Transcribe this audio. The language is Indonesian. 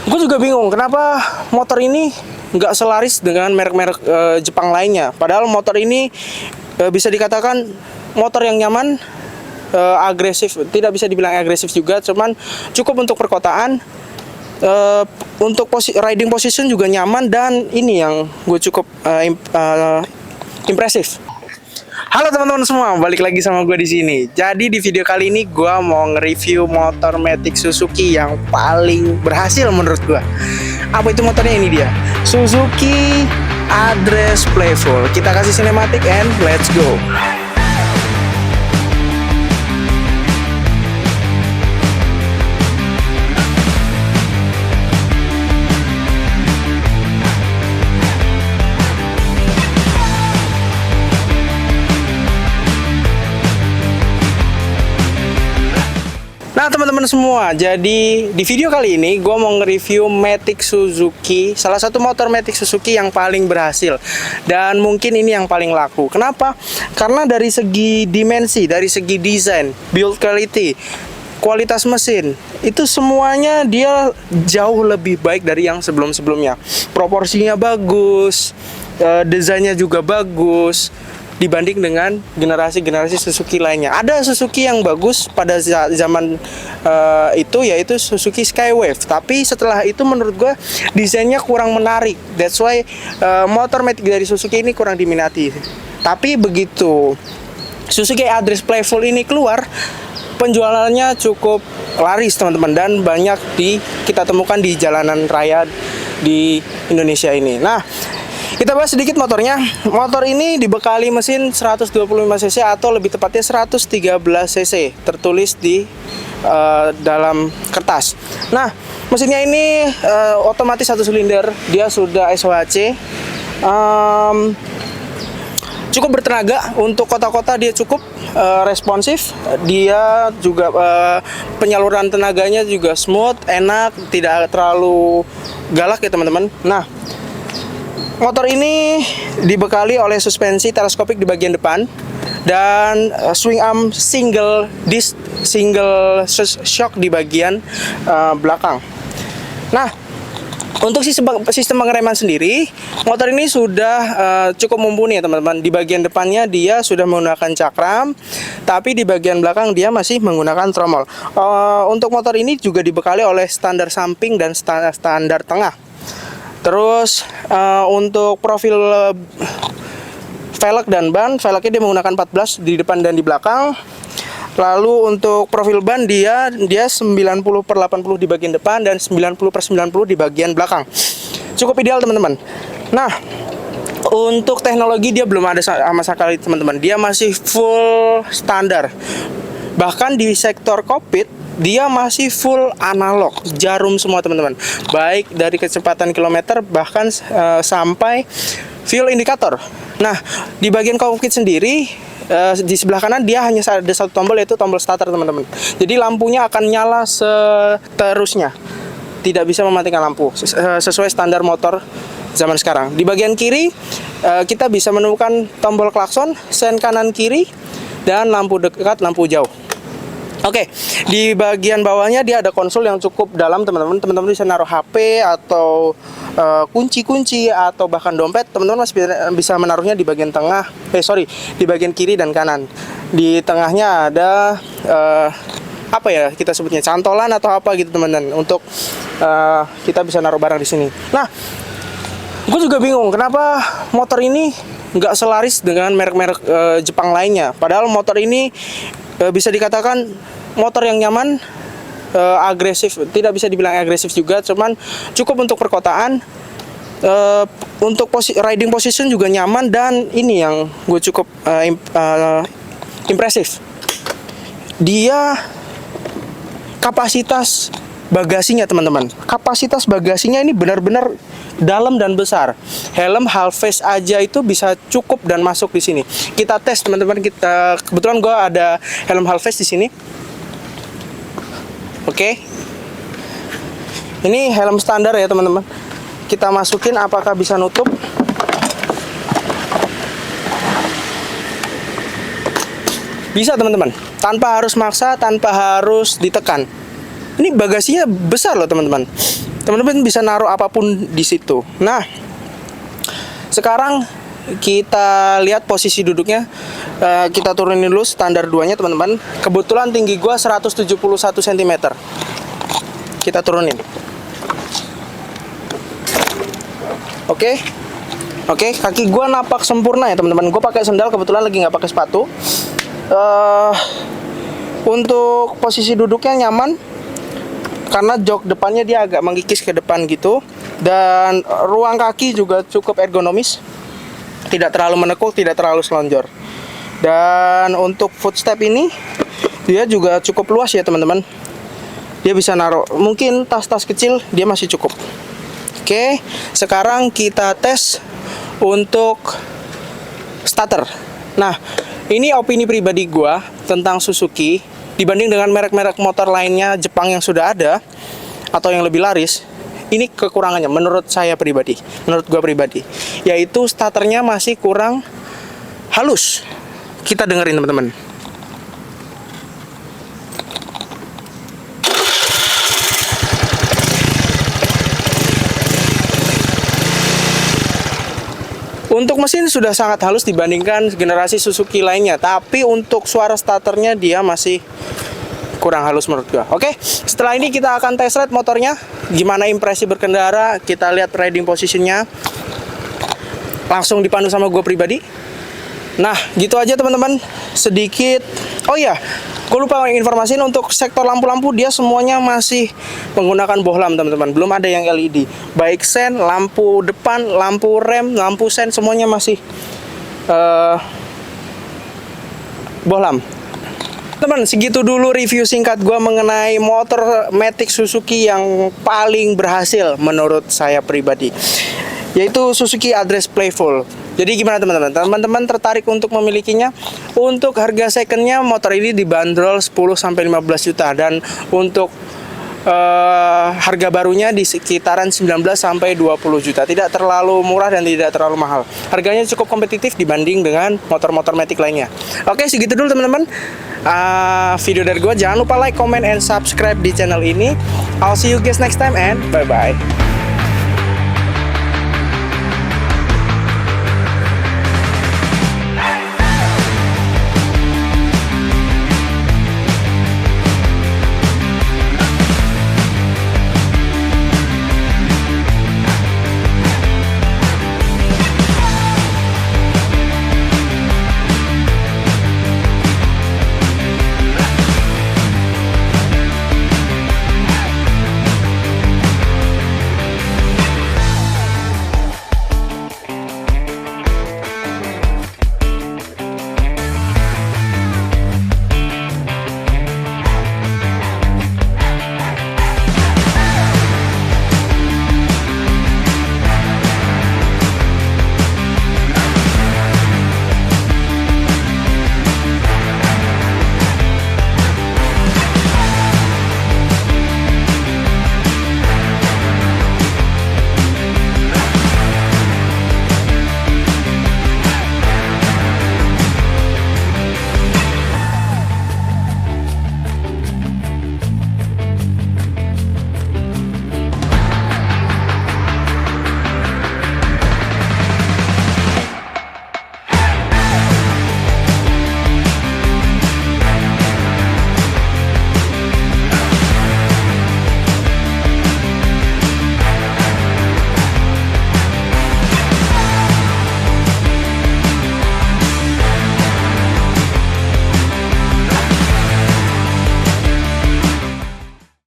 Gue juga bingung kenapa motor ini nggak selaris dengan merek-merek Jepang lainnya. Padahal motor ini bisa dikatakan motor yang nyaman, agresif. Tidak bisa dibilang agresif juga, cuman cukup untuk perkotaan. Untuk riding position juga nyaman, dan ini yang gue cukup impresif. Halo teman-teman semua, balik lagi sama gue di sini. Jadi di video kali ini gue mau nge-review motor Matic Suzuki yang paling berhasil menurut gue. Apa itu motornya? Ini dia, Suzuki Address Playful. Kita kasih sinematik and let's go. Nah teman-teman semua, jadi di video kali ini gue mau nge-review Matic Suzuki, salah satu motor Matic Suzuki yang paling berhasil dan mungkin ini yang paling laku. Kenapa? Karena dari segi dimensi, dari segi desain, build quality, kualitas mesin, itu semuanya dia jauh lebih baik dari yang sebelum-sebelumnya. Proporsinya bagus, desainnya juga bagus dibanding dengan generasi-generasi Suzuki lainnya. Ada Suzuki yang bagus pada zaman itu, yaitu Suzuki Skywave. Tapi setelah itu menurut gue desainnya kurang menarik. That's why motor Matic dari Suzuki ini kurang diminati. Tapi begitu Suzuki Address Playful ini keluar, penjualannya cukup laris teman-teman, dan banyak kita temukan di jalanan raya di Indonesia ini. Nah, kita bahas sedikit motornya. Motor ini dibekali mesin 125 cc atau lebih tepatnya 113 cc, tertulis di dalam kertas. Nah, mesinnya ini otomatis 1 silinder, dia sudah SOHC. Cukup bertenaga untuk kota-kota, dia cukup responsif. Dia juga penyaluran tenaganya juga smooth, enak, tidak terlalu galak ya teman-teman. Nah, motor ini dibekali oleh suspensi teleskopik di bagian depan dan swing arm single disc, single shock di bagian belakang. Nah, untuk sistem pengereman sendiri, motor ini sudah cukup mumpuni ya teman-teman. Di bagian depannya dia sudah menggunakan cakram, tapi di bagian belakang dia masih menggunakan tromol. Untuk motor ini juga dibekali oleh standar samping dan standar tengah. Terus untuk profil velg dan ban, velgnya dia menggunakan 14 di depan dan di belakang. Lalu untuk profil ban dia 90/80 di bagian depan dan 90/90 di bagian belakang. Cukup ideal teman-teman. Nah, untuk teknologi dia belum ada sama sekali teman-teman. Dia masih full standar. Bahkan di sektor kokpit dia masih full analog, jarum semua teman-teman. Baik dari kecepatan kilometer bahkan sampai fuel indikator. Nah, di bagian kokpit sendiri di sebelah kanan dia hanya ada satu tombol, yaitu tombol starter teman-teman. Jadi lampunya akan nyala seterusnya, tidak bisa mematikan lampu sesuai standar motor zaman sekarang. Di bagian kiri kita bisa menemukan tombol klakson, sen kanan kiri, dan lampu dekat, lampu jauh. Oke, di bagian bawahnya dia ada konsol yang cukup dalam teman-teman. Teman-teman bisa naruh HP atau kunci-kunci atau bahkan dompet. Teman-teman masih bisa menaruhnya di bagian tengah. Di bagian kiri dan kanan. Di tengahnya ada apa ya kita sebutnya, cantolan atau apa gitu teman-teman, untuk kita bisa naruh barang di sini. Nah, gue juga bingung kenapa motor ini nggak selaris dengan merek-merek Jepang lainnya. Padahal motor ini bisa dikatakan motor yang nyaman, agresif. Tidak bisa dibilang agresif juga, cuman cukup untuk perkotaan. Untuk riding position juga nyaman, dan ini yang gue cukup impresif. Dia kapasitas bagasinya teman-teman. Kapasitas bagasinya ini benar-benar dalam dan besar. Helm half face aja itu bisa cukup dan masuk di sini. Kita tes teman-teman. Kebetulan gue ada helm half face di sini. Oke. Ini helm standar ya teman-teman. Kita masukin, apakah bisa nutup? Bisa teman-teman. Tanpa harus maksa, tanpa harus ditekan. Ini bagasinya besar loh teman-teman. Teman-teman bisa naruh apapun di situ. Nah, sekarang kita lihat posisi duduknya. Kita turunin dulu standar 2-nya teman-teman. Kebetulan tinggi gua 171 cm. Kita turunin. Oke, kaki gua napak sempurna ya teman-teman. Gua pakai sendal, kebetulan lagi nggak pakai sepatu. Untuk posisi duduknya nyaman, karena jok depannya dia agak mengikis ke depan gitu. Dan ruang kaki juga cukup ergonomis, tidak terlalu menekuk, tidak terlalu selonjor. Dan untuk footstep ini dia juga cukup luas ya teman-teman. Dia bisa naruh mungkin tas-tas kecil, dia masih cukup. Oke, sekarang kita tes untuk starter. Nah, ini opini pribadi gua tentang Suzuki dibanding dengan merek-merek motor lainnya Jepang yang sudah ada atau yang lebih laris. Ini kekurangannya menurut saya pribadi, menurut gua pribadi, yaitu starternya masih kurang halus. Kita dengerin teman-teman. Untuk mesin sudah sangat halus dibandingkan generasi Suzuki lainnya, tapi untuk suara starternya dia masih kurang halus menurut gua. Oke, setelah ini kita akan test ride motornya, gimana impresi berkendara, kita lihat riding positionnya, langsung dipandu sama gua pribadi. Nah, gitu aja teman-teman, sedikit. Oh iya, gue lupa informasiin untuk sektor lampu-lampu, dia semuanya masih menggunakan bohlam teman-teman, belum ada yang LED. Baik sen, lampu depan, lampu rem, lampu sen, semuanya masih bohlam. Teman, segitu dulu review singkat gue mengenai motor Matic Suzuki yang paling berhasil menurut saya pribadi, yaitu Suzuki Address Playful. Jadi gimana teman-teman? Teman-teman tertarik untuk memilikinya? Untuk harga secondnya motor ini dibanderol 10-15 juta, dan untuk harga barunya di sekitaran 19-20 juta. Tidak terlalu murah dan tidak terlalu mahal. Harganya cukup kompetitif dibanding dengan motor-motor Matic lainnya. Oke, segitu dulu teman-teman. Video dari gue, jangan lupa like, comment, and subscribe di channel ini. I'll see you guys next time and bye-bye.